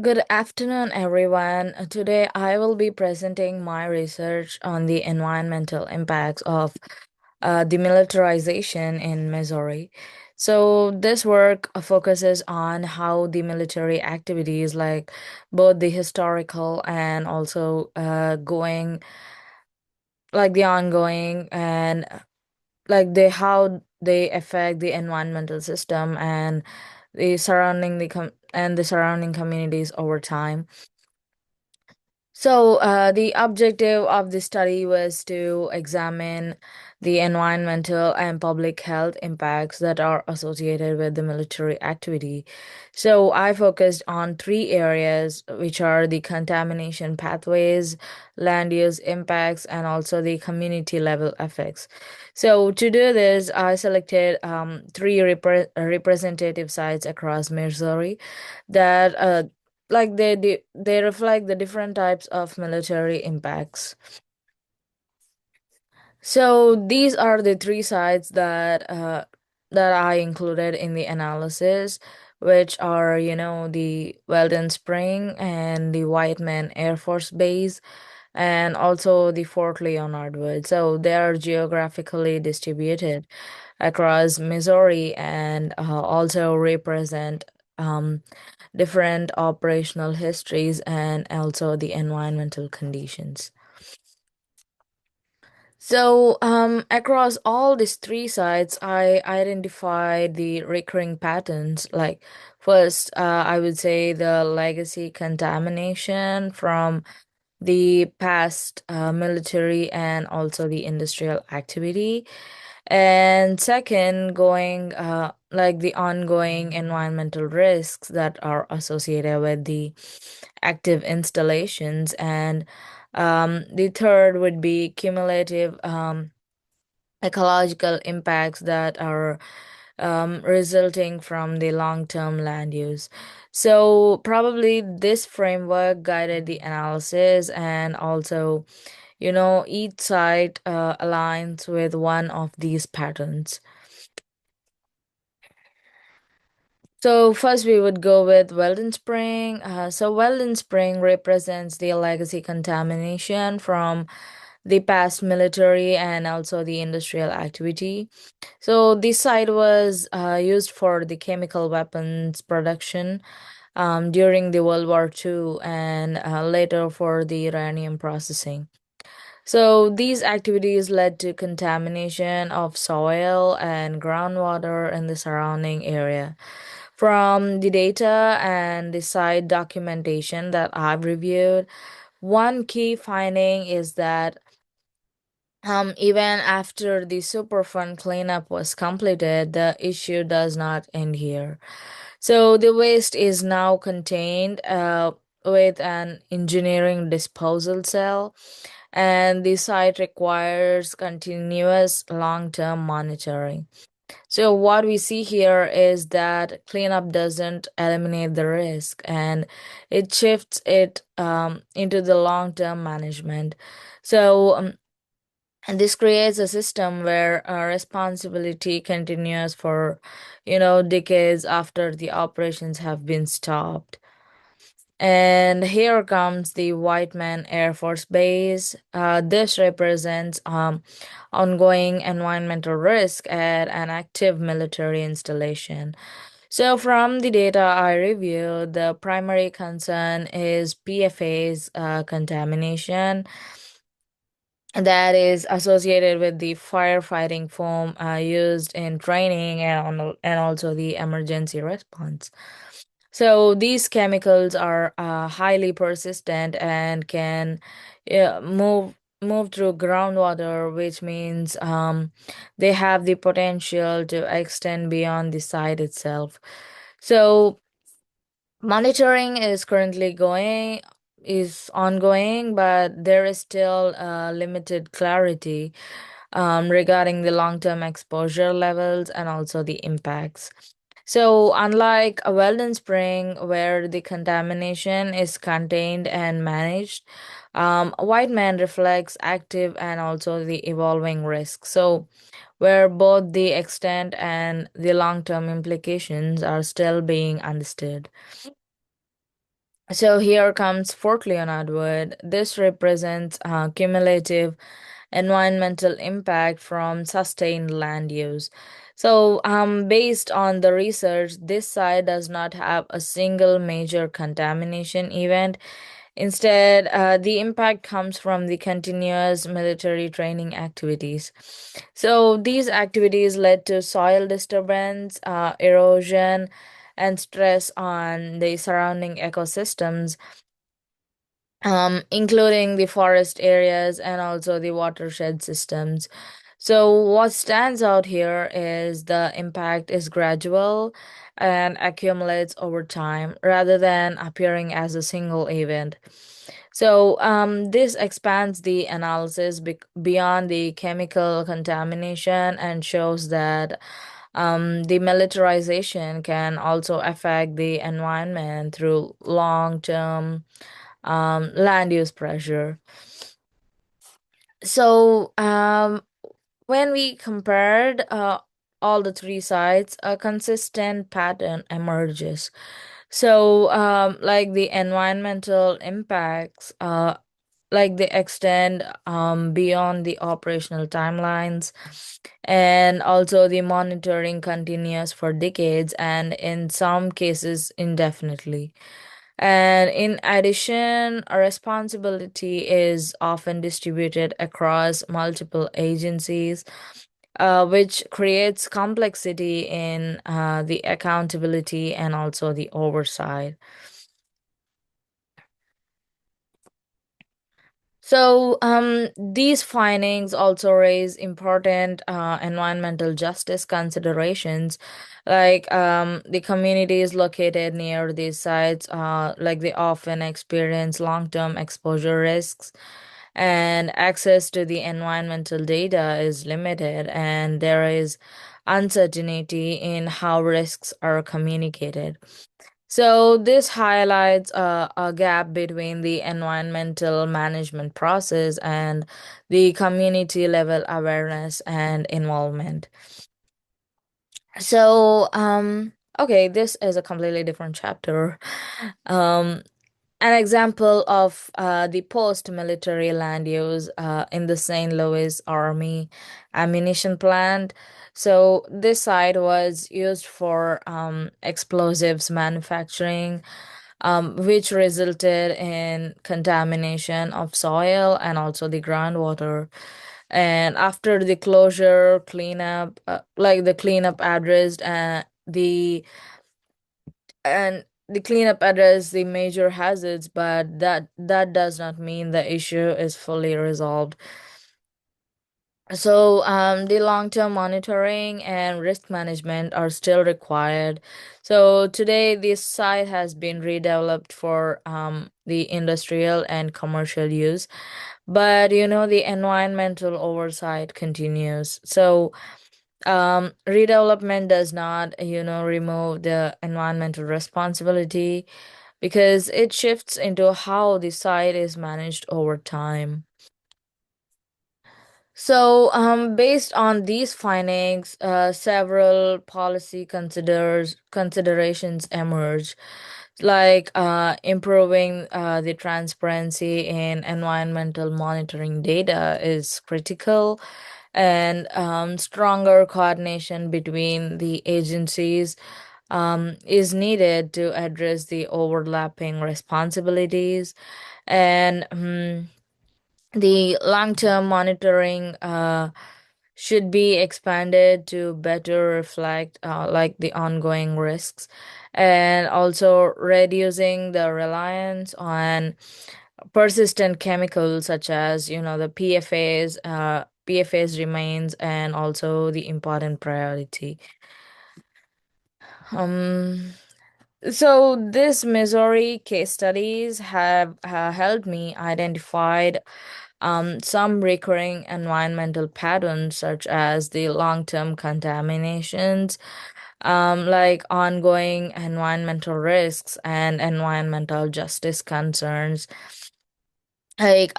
Good afternoon, everyone. Today, I will be presenting my research on the environmental impacts of demilitarization in Missouri. So, this work focuses on how the military activities, like both the historical and also the ongoing, and how they affect the environmental system and the surrounding communities over time. The objective of the study was to examine the environmental and public health impacts that are associated with the military activity. So, I focused on three areas, which are the contamination pathways, land use impacts, and also the community level effects. So, to do this, I selected three representative sites across Missouri that they reflect the different types of military impacts. So these are the three sites that I included in the analysis, which are, the Weldon Spring and the Whiteman Air Force Base, and also the Fort Leonard Wood. So they are geographically distributed across Missouri and also represent um, different operational histories and also the environmental conditions. Across all these three sites, I identified the recurring patterns. Like, first, I would say the legacy contamination from the past military and also the industrial activity. And second, going the ongoing environmental risks that are associated with the active installations. And the third would be cumulative ecological impacts that are resulting from the long-term land use. So probably this framework guided the analysis, and also, each site aligns with one of these patterns. So first we would go with Weldon Spring. Weldon Spring represents the legacy contamination from the past military and also the industrial activity. So this site was used for the chemical weapons production during the World War II, and later for the uranium processing. So these activities led to contamination of soil and groundwater in the surrounding area. From the data and the site documentation that I've reviewed, one key finding is that even after the Superfund cleanup was completed, the issue does not end here. So the waste is now contained with an engineering disposal cell, and the site requires continuous long-term monitoring. So what we see here is that cleanup doesn't eliminate the risk, and it shifts it into the long-term management. So, and this creates a system where responsibility continues for, decades after the operations have been stopped. And here comes the Whiteman Air Force Base. This represents ongoing environmental risk at an active military installation. So, from the data I reviewed, the primary concern is PFAS contamination that is associated with the firefighting foam used in training and also the emergency response. So these chemicals are highly persistent and can move through groundwater, which means they have the potential to extend beyond the site itself. So monitoring is ongoing, but there is still limited clarity regarding the long-term exposure levels and also the impacts. So, unlike a Weldon Spring, where the contamination is contained and managed, White Man reflects active and also the evolving risk. So, where both the extent and the long-term implications are still being understood. So here comes Fort Leonard Wood. This represents cumulative environmental impact from sustained land use. So, based on the research, this site does not have a single major contamination event. Instead, the impact comes from the continuous military training activities. So, these activities led to soil disturbance, erosion, and stress on the surrounding ecosystems, including the forest areas and also the watershed systems. So, what stands out here is the impact is gradual and accumulates over time rather than appearing as a single event. So, this expands the analysis beyond the chemical contamination and shows that the militarization can also affect the environment through long term land use pressure. So, when we compared all the three sites, a consistent pattern emerges. So, like the environmental impacts, like they extend beyond the operational timelines, and also the monitoring continues for decades and in some cases indefinitely. And in addition, a responsibility is often distributed across multiple agencies, which creates complexity in the accountability and also the oversight. So, these findings also raise important environmental justice considerations, like the communities located near these sites, like they often experience long-term exposure risks, and access to the environmental data is limited, and there is uncertainty in how risks are communicated. So, this highlights a gap between the environmental management process and the community level awareness and involvement. So, okay, this is a completely different chapter. Um, an example of the post-military land use in the St. Louis Army ammunition plant. So this site was used for explosives manufacturing, which resulted in contamination of soil and also the groundwater. And after the closure, cleanup, like the cleanup addressed the cleanup addressed the major hazards, but that does not mean the issue is fully resolved. So, the long-term monitoring and risk management are still required. So today, this site has been redeveloped for the industrial and commercial use, but the environmental oversight continues. So, redevelopment does not, remove the environmental responsibility because it shifts into how the site is managed over time. So, based on these findings, several policy considerations emerge, like improving the transparency in environmental monitoring data is critical, and stronger coordination between the agencies is needed to address the overlapping responsibilities, and the long-term monitoring should be expanded to better reflect like the ongoing risks, and also reducing the reliance on persistent chemicals such as the PFAS remains and also the important priority. um so this Missouri case studies have helped me identify some recurring environmental patterns, such as the long term contaminations, like ongoing environmental risks and environmental justice concerns. Like,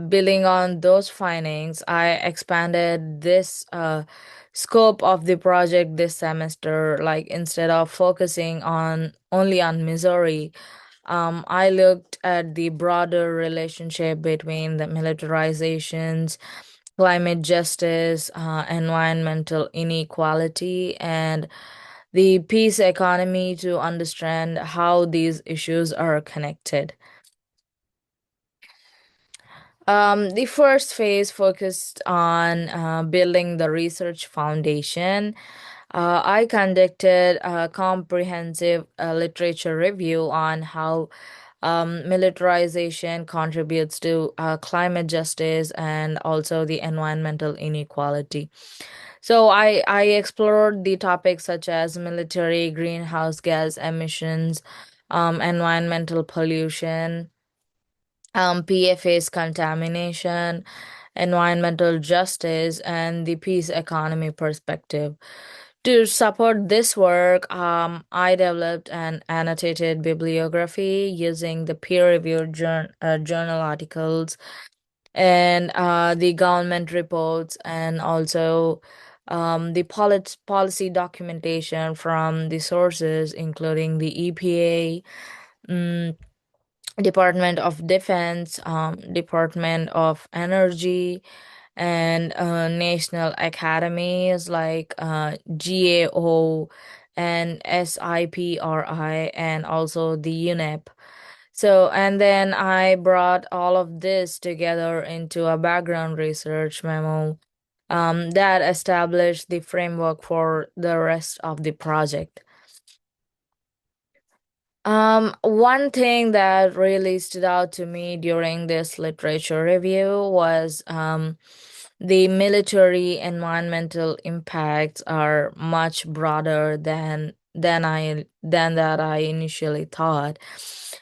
building on those findings, I expanded this scope of the project this semester. Like, instead of focusing on only on Missouri, I looked at the broader relationship between the militarizations, climate justice, environmental inequality, and the peace economy to understand how these issues are connected. The first phase focused on building the research foundation. I conducted a comprehensive literature review on how militarization contributes to climate justice and also the environmental inequality. So I explored the topics such as military greenhouse gas emissions, environmental pollution, PFAS contamination, environmental justice, and the peace economy perspective. To support this work, I developed an annotated bibliography using the peer-reviewed journal articles and the government reports, and also the policy documentation from the sources, including the EPA, Department of Defense, Department of Energy, and national academies like GAO and SIPRI, and also the UNEP. So, and then I brought all of this together into a background research memo that established the framework for the rest of the project. One thing that really stood out to me during this literature review was the military environmental impacts are much broader than that I initially thought.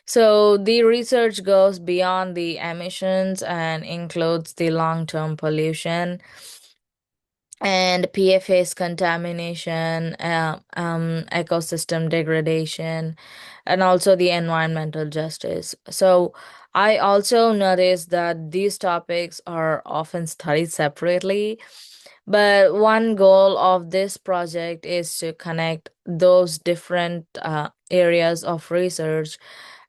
So the research goes beyond the emissions and includes the long-term pollution and PFAS contamination, ecosystem degradation, and also the environmental justice. So, I also noticed that these topics are often studied separately, but one goal of this project is to connect those different areas of research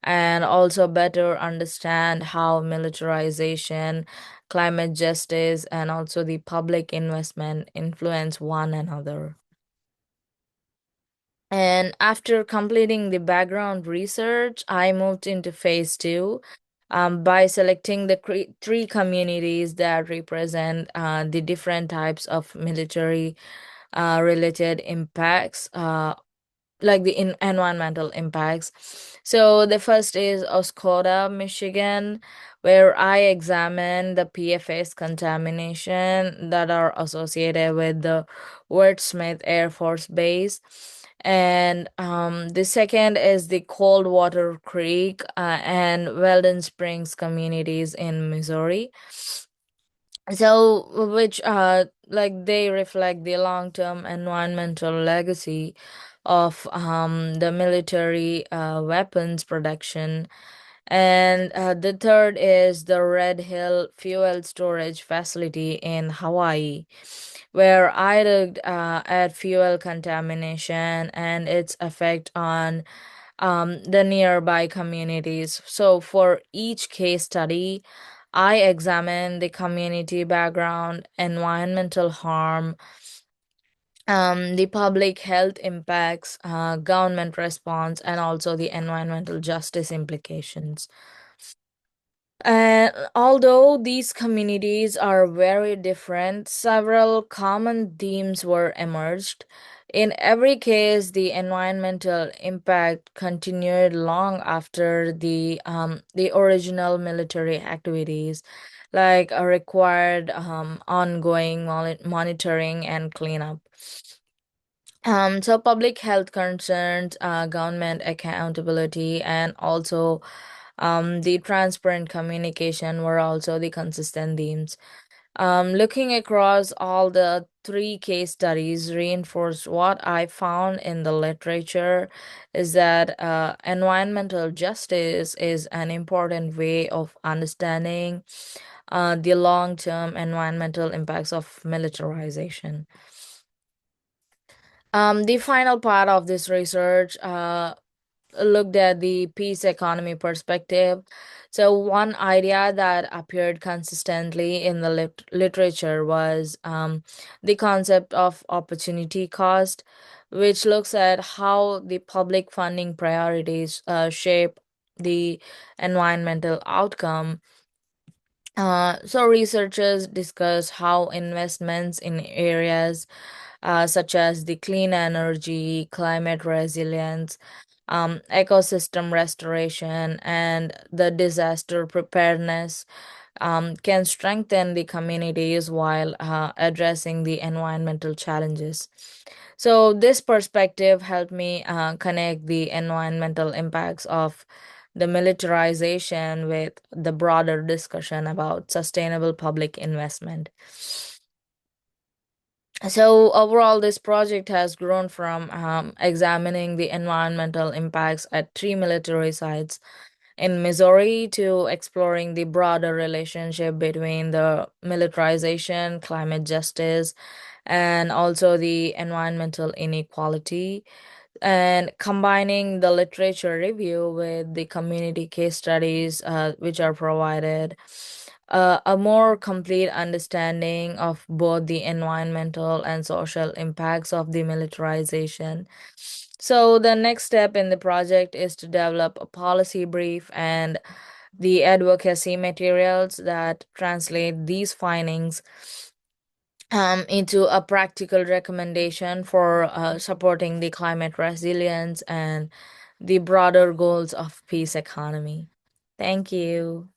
and also better understand how militarization, climate justice, and also the public investment influence one another. And after completing the background research, I moved into phase two by selecting the three communities that represent the different types of military related impacts, like the environmental impacts. So the first is Oscoda, Michigan, where I examine the PFAS contamination that are associated with the Ward Smith Air Force Base. And the second is the Coldwater Creek and Weldon Springs communities in Missouri. So, which like they reflect the long-term environmental legacy of the military weapons production. And the third is the Red Hill Fuel Storage Facility in Hawaii, where I looked at fuel contamination and its effect on the nearby communities. So, for each case study, I examined the community background, environmental harm, the public health impacts, government response, and also the environmental justice implications. And although these communities are very different, several common themes were emerged. In every case, the environmental impact continued long after the original military activities, like required ongoing monitoring and cleanup. So public health concerns, government accountability, and also the transparent communication were also the consistent themes. Looking across all the three case studies reinforced what I found in the literature is that environmental justice is an important way of understanding the long-term environmental impacts of militarization. The final part of this research looked at the peace economy perspective. So, one idea that appeared consistently in the literature was the concept of opportunity cost, which looks at how the public funding priorities shape the environmental outcome. So, researchers discuss how investments in areas such as the clean energy, climate resilience, ecosystem restoration, and the disaster preparedness can strengthen the communities while addressing the environmental challenges. So, this perspective helped me connect the environmental impacts of the militarization with the broader discussion about sustainable public investment. So, overall, this project has grown from examining the environmental impacts at three military sites in Missouri to exploring the broader relationship between the militarization, climate justice, and also the environmental inequality, and combining the literature review with the community case studies which are provided a more complete understanding of both the environmental and social impacts of the militarization. So the next step in the project is to develop a policy brief and the advocacy materials that translate these findings into a practical recommendation for supporting the climate resilience and the broader goals of peace economy. Thank you.